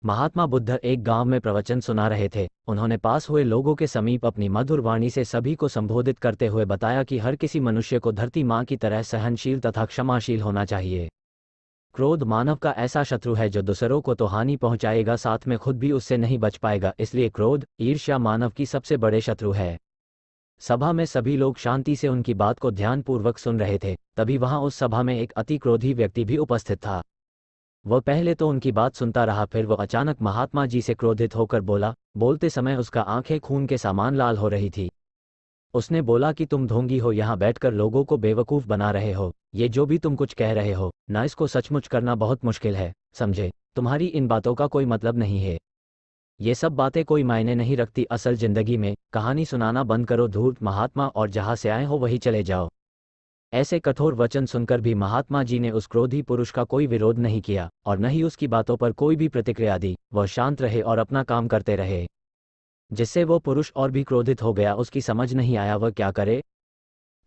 महात्मा बुद्ध एक गांव में प्रवचन सुना रहे थे। उन्होंने पास हुए लोगों के समीप अपनी मधुर वाणी से सभी को संबोधित करते हुए बताया कि हर किसी मनुष्य को धरती माँ की तरह सहनशील तथा क्षमाशील होना चाहिए। क्रोध मानव का ऐसा शत्रु है जो दूसरों को तो हानि पहुंचाएगा, साथ में खुद भी उससे नहीं बच पाएगा। इसलिए क्रोध, ईर्ष्या मानव की सबसे बड़े शत्रु है। सभा में सभी लोग शांति से उनकी बात को ध्यानपूर्वक सुन रहे थे। तभी वहां उस सभा में एक अति क्रोधी व्यक्ति भी उपस्थित था। वह पहले तो उनकी बात सुनता रहा, फिर वह अचानक महात्मा जी से क्रोधित होकर बोला। बोलते समय उसका आंखें खून के समान लाल हो रही थी। उसने बोला कि तुम ढोंगी हो, यहाँ बैठकर लोगों को बेवकूफ़ बना रहे हो। ये जो भी तुम कुछ कह रहे हो ना, इसको सचमुच करना बहुत मुश्किल है, समझे? तुम्हारी इन बातों का कोई मतलब नहीं है। ये सब बातें कोई मायने नहीं रखती असल जिंदगी में। कहानी सुनाना बंद करो धूर्त महात्मा, और जहाँ से आए हो वहीं चले जाओ। ऐसे कठोर वचन सुनकर भी महात्मा जी ने उस क्रोधी पुरुष का कोई विरोध नहीं किया और न ही उसकी बातों पर कोई भी प्रतिक्रिया दी। वह शांत रहे और अपना काम करते रहे, जिससे वो पुरुष और भी क्रोधित हो गया। उसकी समझ नहीं आया वह क्या करे।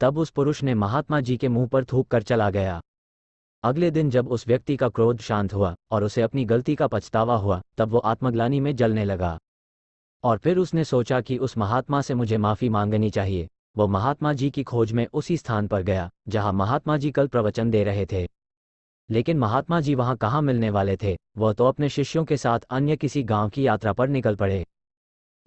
तब उस पुरुष ने महात्मा जी के मुंह पर थूक कर चला गया। अगले दिन जब उस व्यक्ति का क्रोध शांत हुआ और उसे अपनी गलती का पछतावा हुआ, तब वो आत्मग्लानि में जलने लगा। और फिर उसने सोचा कि उस महात्मा से मुझे माफ़ी मांगनी चाहिए। वो महात्मा जी की खोज में उसी स्थान पर गया जहां महात्मा जी कल प्रवचन दे रहे थे। लेकिन महात्मा जी वहां कहाँ मिलने वाले थे? वह तो अपने शिष्यों के साथ अन्य किसी गांव की यात्रा पर निकल पड़े।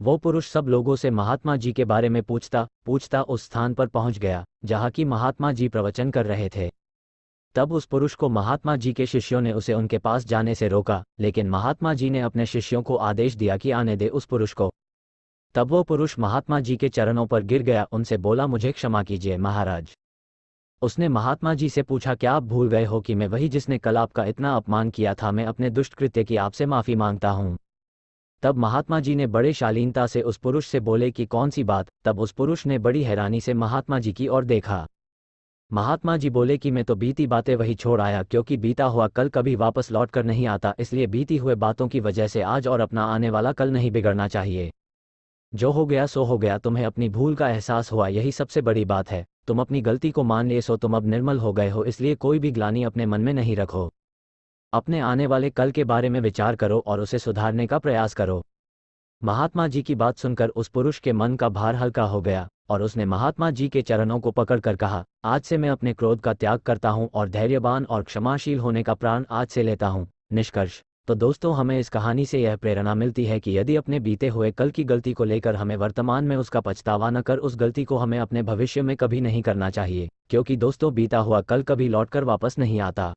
वो पुरुष सब लोगों से महात्मा जी के बारे में पूछता पूछता उस स्थान पर पहुंच गया जहां की महात्मा जी प्रवचन कर रहे थे। तब उस पुरुष को महात्मा जी के शिष्यों ने उसे उनके पास जाने से रोका, लेकिन महात्मा जी ने अपने शिष्यों को आदेश दिया कि आने दे उस पुरुष को। तब वो पुरुष महात्मा जी के चरणों पर गिर गया, उनसे बोला, मुझे क्षमा कीजिए महाराज। उसने महात्मा जी से पूछा, क्या आप भूल गए हो कि मैं वही जिसने कल आपका इतना अपमान किया था? मैं अपने दुष्ट कृत्य की आपसे माफ़ी मांगता हूँ। तब महात्मा जी ने बड़े शालीनता से उस पुरुष से बोले कि कौन सी बात? तब उस पुरुष ने बड़ी हैरानी से महात्मा जी की ओर देखा। महात्मा जी बोले कि मैं तो बीती बातें वही छोड़ आया, क्योंकि बीता हुआ कल कभी वापस लौट कर नहीं आता, इसलिए बीती हुए बातों की वजह से आज और अपना आने वाला कल नहीं बिगड़ना चाहिए। जो हो गया सो हो गया। तुम्हें अपनी भूल का एहसास हुआ, यही सबसे बड़ी बात है। तुम अपनी गलती को मान लिए, सो तुम अब निर्मल हो गए हो, इसलिए कोई भी ग्लानि अपने मन में नहीं रखो। अपने आने वाले कल के बारे में विचार करो और उसे सुधारने का प्रयास करो। महात्मा जी की बात सुनकर उस पुरुष के मन का भार हल्का हो गया और उसने महात्मा जी के चरणों को पकड़कर कहा, आज से मैं अपने क्रोध का त्याग करता हूँ और धैर्यवान और क्षमाशील होने का प्रण आज से लेता हूँ। निष्कर्ष। तो दोस्तों, हमें इस कहानी से यह प्रेरणा मिलती है कि यदि अपने बीते हुए कल की गलती को लेकर हमें वर्तमान में उसका पछतावा न कर, उस गलती को हमें अपने भविष्य में कभी नहीं करना चाहिए, क्योंकि दोस्तों बीता हुआ कल कभी लौटकर वापस नहीं आता।